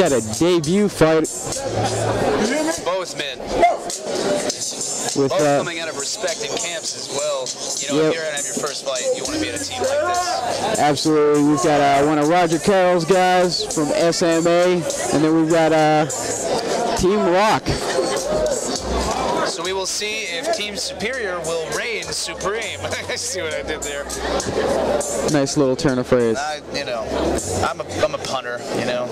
got a debut fight. Both men. With, both coming out of respected camps as well. You know, if you're going to have your first fight, you want to be in a team like this. Absolutely. We've got one of Roger Carroll's guys from SMA, and then we've got Team Rock. So we will see if Team Superior will reign supreme. See what I did there? Nice little turn of phrase. You know, I'm a punter, you know.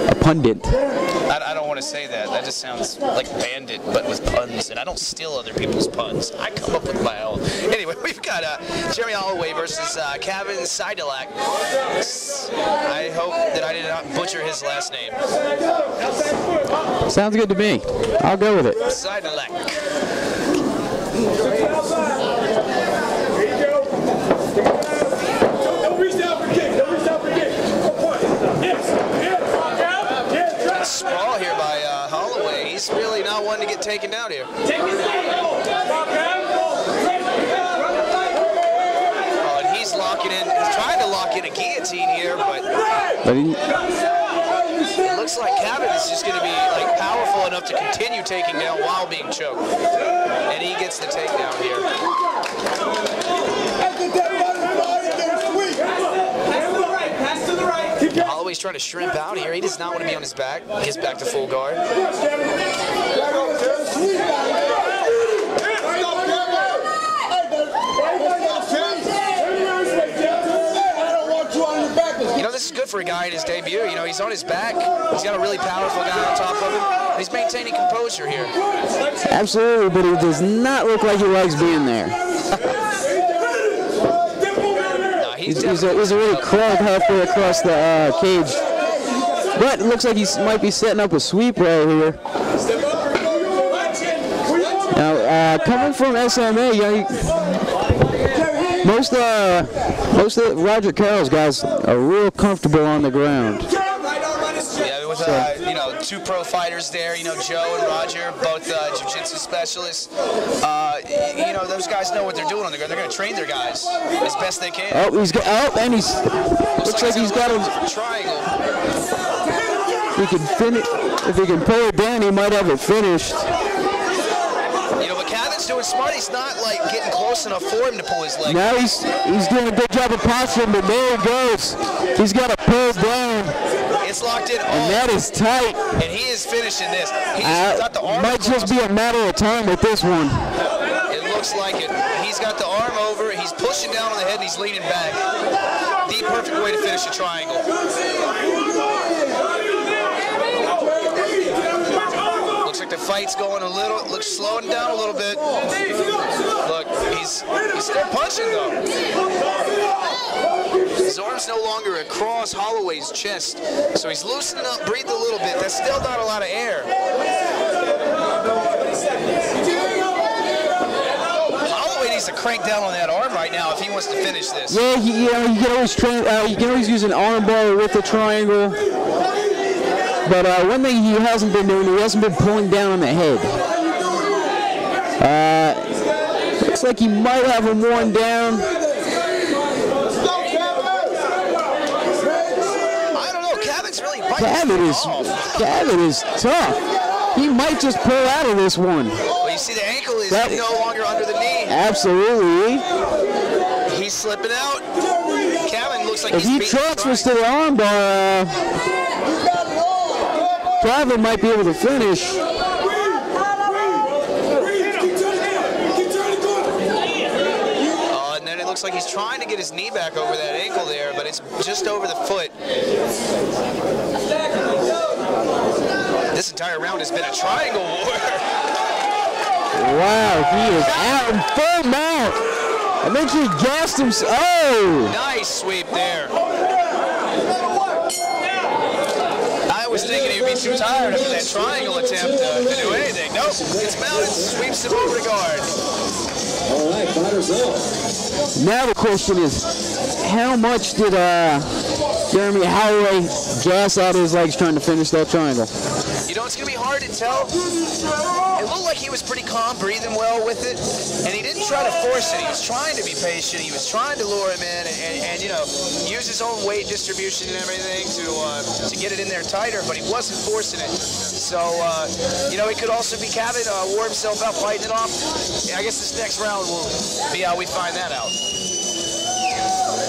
A pundit. I don't want to say that. That just sounds like bandit, but with puns. And I don't steal other people's puns. I come up with my own. Anyway, we've got Jeremie Holloway versus Kavin Sydalack. I hope that I did not butcher his last name. Sounds good to me. I'll go with it. Sydalack. Sprawl here by Holloway. He's really not one to get taken down here. Oh, and he's locking in. He's trying to lock in a guillotine here, but it looks like Kavin is just going to be like powerful enough to continue taking down while being choked, and he gets the takedown here. Holloway's trying to shrimp out here. He does not want to be on his back. He gets back to full guard. You know, this is good for a guy in his debut. You know, he's on his back. He's got a really powerful guy on top of him. He's maintaining composure here. Absolutely, but he does not look like he likes being there. He's already crawled halfway across the cage. But it looks like he might be setting up a sweep right here. Now, coming from SMA, you know, most of Roger Carroll's guys are real comfortable on the ground. Yeah, with you know, two pro fighters there, you know, Joe and Roger, both jiu-jitsu specialists. You know, those guys know what they're doing on the ground. They're going to train their guys as best they can. Oh, he's got. Oh, and he's. Looks like he's got a triangle. He can finish. If he can pull it down, he might have it finished. You know, but Kavin's doing smart. He's not like getting close enough for him to pull his leg. Now he's doing a good job of posturing, but there he goes. He's got to pull down. It's locked in. And that is tight. And he is finishing this. He's got the arm. Might just be a matter of time with this one. It looks like it. He's got the arm over. He's pushing down on the head, and he's leaning back. The perfect way to finish a triangle. Looks like the fight's going a little. Looks slowing down a little bit. Look, he's still punching though. His arm's no longer across Holloway's chest, so he's loosening up, breathe a little bit. That's still not a lot of air. Holloway needs to crank down on that arm right now if he wants to finish this. Yeah, you can always train. You can always use an arm bar with the triangle. But one thing he hasn't been doing, he hasn't been pulling down on the head. Looks like he might have him worn down. I don't know. Kavin's really fighting. Kavin is tough. He might just pull out of this one. Well, you see the ankle is no longer under the knee. Absolutely. He's slipping out. Kavin looks like if he's he transfers to the arm bar, Kavin might be able to finish. And then it looks like he's trying to get his knee back over that ankle there, but it's just over the foot. This entire round has been a triangle war. Wow, he is out in full mount. I think he gassed himself. Oh! Nice sweep there. I was thinking he would be too tired after that triangle attempt to do anything. Nope, it's mounted, sweeps him over the guard. All right, fighters up. Now the question is, how much did Jeremie Holloway gas out his legs trying to finish that triangle. You know, it's going to be hard to tell. It looked like he was pretty calm, breathing well with it, and he didn't try to force it. He was trying to be patient. He was trying to lure him in and you know, use his own weight distribution and everything to get it in there tighter, but he wasn't forcing it. So, you know, it could also be Kavin wore himself out fighting it off. I guess this next round will be how we find that out.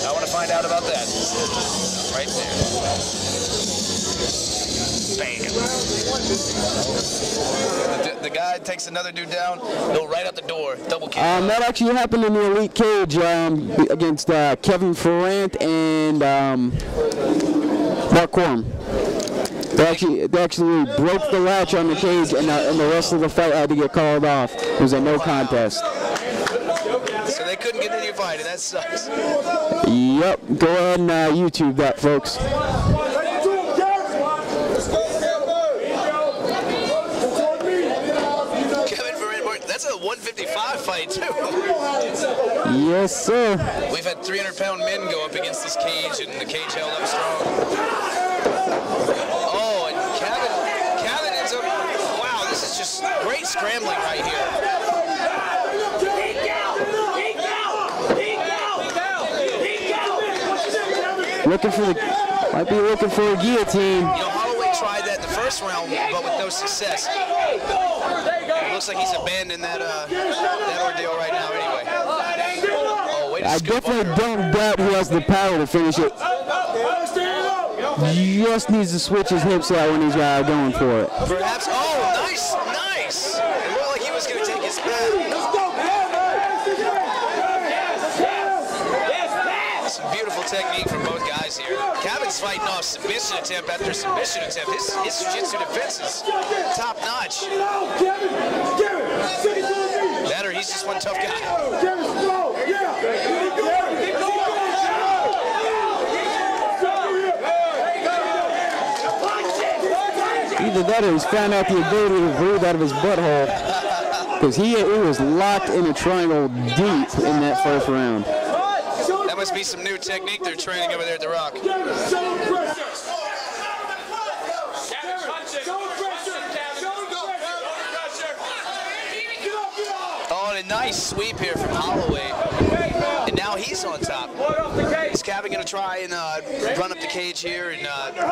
I want to find out about that. Right there. Bam. The guy takes another dude down, go right out the door, double kick. That actually happened in the Elite Cage against Kevin Sydalack and Mark Quorum. They actually broke the latch on the cage, and the rest of the fight had to get called off. It was a no contest. So they couldn't continue fighting. That sucks. Yep. Go ahead and YouTube that, folks. That's a 155 fight, too. Yes, sir. We've had 300-pound men go up against this cage, and the cage held up strong. Oh, and Kavin ends up... Wow, this is just great scrambling right here. Might be looking for a guillotine. You know, Holloway tried that in the first round, but with no success. It looks like he's abandoned that ordeal right now anyway. Oh, wait a I definitely don't doubt he has the power to finish it. He just needs to switch his hips out when he's going for it. Perhaps. Oh, nice. It looked like he was going to take his back. Some beautiful technique from both guys here. Kavin's fighting off submission attempt after submission attempt. His jiu-jitsu defense is top notch. That or he's just one tough guy. Either that or he's found out the ability to breathe out of his butthole. Because he was locked in a triangle deep in that first round. That must be some new technique they're training over there at the Rock. Oh, and a nice sweep here from Holloway. And now he's on top. Is Kavin going to try and run up the cage here and you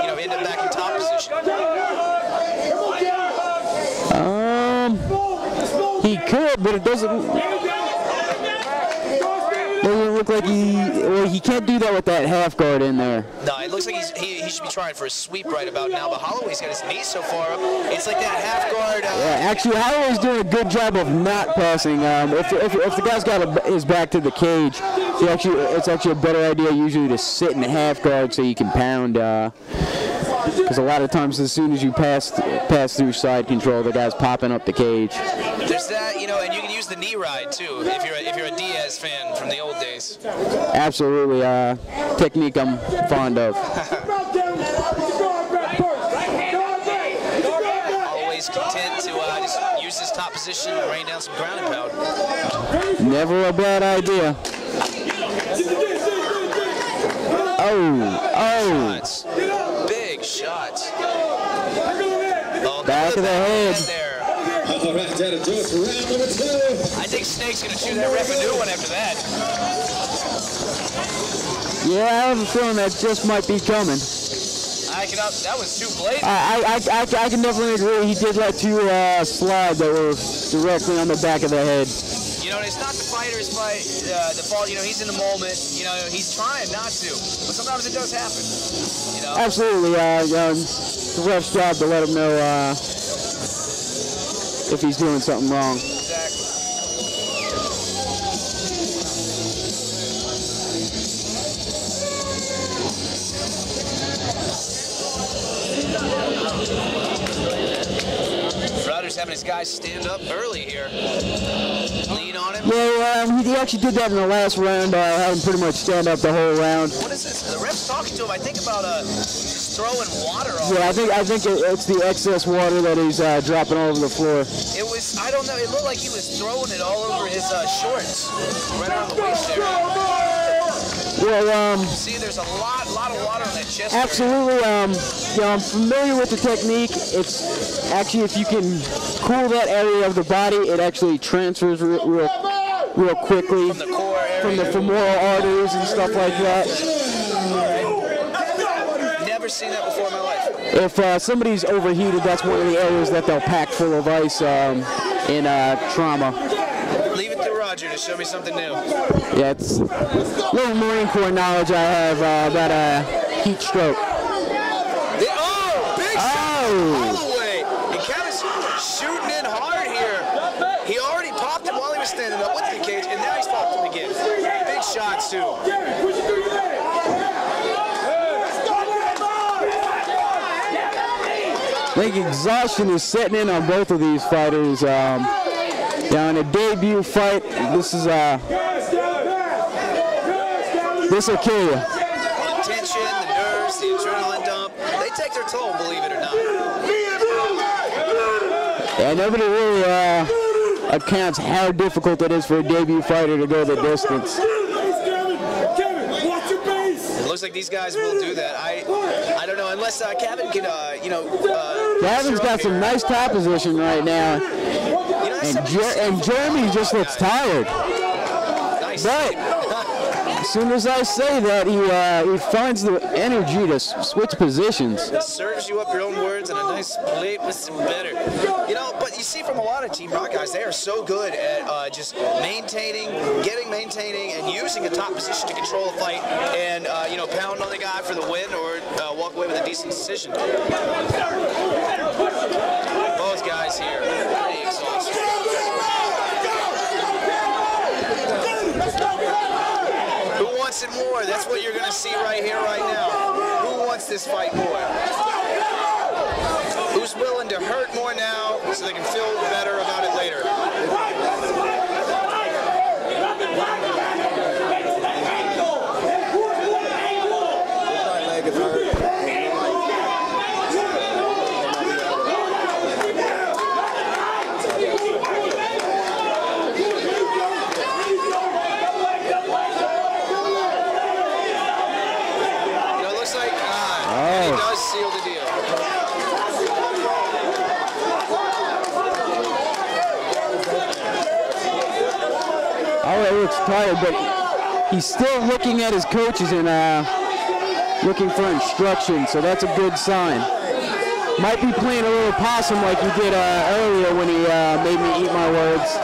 know, end up back in top position? He could, but it doesn't look like he can't do that with that half guard in there. No, it looks like he should be trying for a sweep right about now, but Holloway's got his knees so far up. It's like that half guard. Yeah, actually, Holloway's doing a good job of not passing. If the guy's got his back to the cage, it's actually a better idea usually to sit in the half guard so you can pound. Because a lot of times, as soon as you pass through side control, the guy's popping up the cage. There's that, you know, and you can use the knee ride too if you're a Diaz fan from the old days. Absolutely, technique I'm fond of. Always content to just use his top position and rain down some ground and pound. Never a bad idea. Oh. Shots. Big shots. Oh, back of the head. There. All right, that'll do it for round number 2. I think Snake's going to shoot that ref a new one after that. Yeah, I have a feeling that just might be coming. That was too blatant. I can definitely agree. He did let two slide that were directly on the back of the head. You know, it's not the fighter's the fault. You know, he's in the moment. You know, he's trying not to, but sometimes it does happen. You know. Absolutely. The ref's job to let him know if he's doing something wrong. Exactly. Crowder's having his guys stand up early here. Lean on him. Yeah, he actually did that in the last round. Had him pretty much stand up the whole round. What is this? The ref's talking to him. I think about just throwing water on him. Yeah, I think it's the excess water that he's dropping all over the floor. It was, I don't know, it looked like he was throwing it all over his shorts. Right around the waist area. Well, See, there's a lot of water on that chest. absolutely. You know, I'm familiar with the technique. It's actually, if you can cool that area of the body, it actually transfers real quickly From the core area. from the femoral arteries and stuff like that. Never seen that before in my life. If somebody's overheated, that's one of the areas that they'll pack full of ice in trauma. Leave it to Roger to show me something new. Yeah, it's a little Marine Corps knowledge I have about heat stroke. Big shot Holloway. And Kavin's shooting in hard here. He already popped him while he was standing up with the cage, and now he's popped him again. Big shots, too. I think exhaustion is setting in on both of these fighters. Now in a debut fight, this will kill you. The tension, the nerves, the adrenaline dump, they take their toll, believe it or not. Yeah, nobody really accounts how difficult it is for a debut fighter to go the distance. It looks like these guys will do that. I don't know, unless Kavin can, Kavin's got some nice top position right now, and Jeremie just looks tired. Nice. But as soon as I say that, he finds the energy to switch positions. It serves you up your own words and a nice plate with some better. You know, but you see from a lot of Team Rock guys, they are so good at just maintaining, and using a top position to control a fight and, pound on the guy for the win or walk away with a decent decision. Both guys here, pretty exhausted. Who wants it more? That's what you're going to see right here, right now. Who wants this fight more? Who's willing to hurt more now so they can feel better about it later? Seal the deal. Holloway looks tired, but he's still looking at his coaches and looking for instruction, so that's a good sign. Might be playing a little possum like he did earlier when he made me eat my words.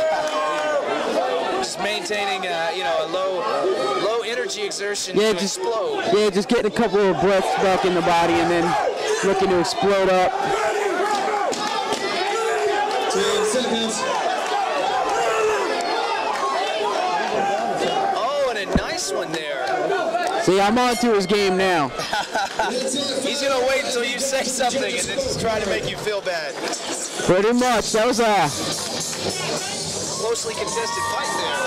Just maintaining, a low energy exertion to explode. Yeah, just getting a couple of breaths back in the body and then looking to explode up. 10 seconds. Oh, and a nice one there. See, I'm on to his game now. He's going to wait until you say something and then just try to make you feel bad. Pretty much. That was a closely contested fight there.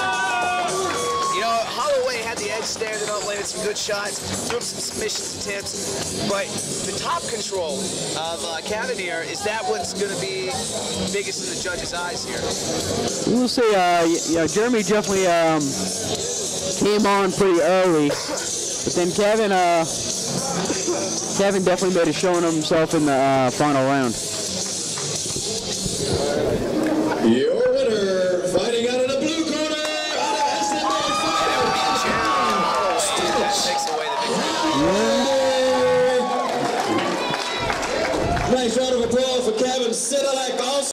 You know, Holloway had the edge standing up, landed some good shots, threw some submissions and tips, but the top control of Kavin here, is that what's going to be biggest in the judges' eyes here? We'll say, Jeremie definitely came on pretty early, but then Kavin definitely made a showing of himself in the final round. Your winner, fighting out of the blue corner, nice round of applause for Kavin Sydalack.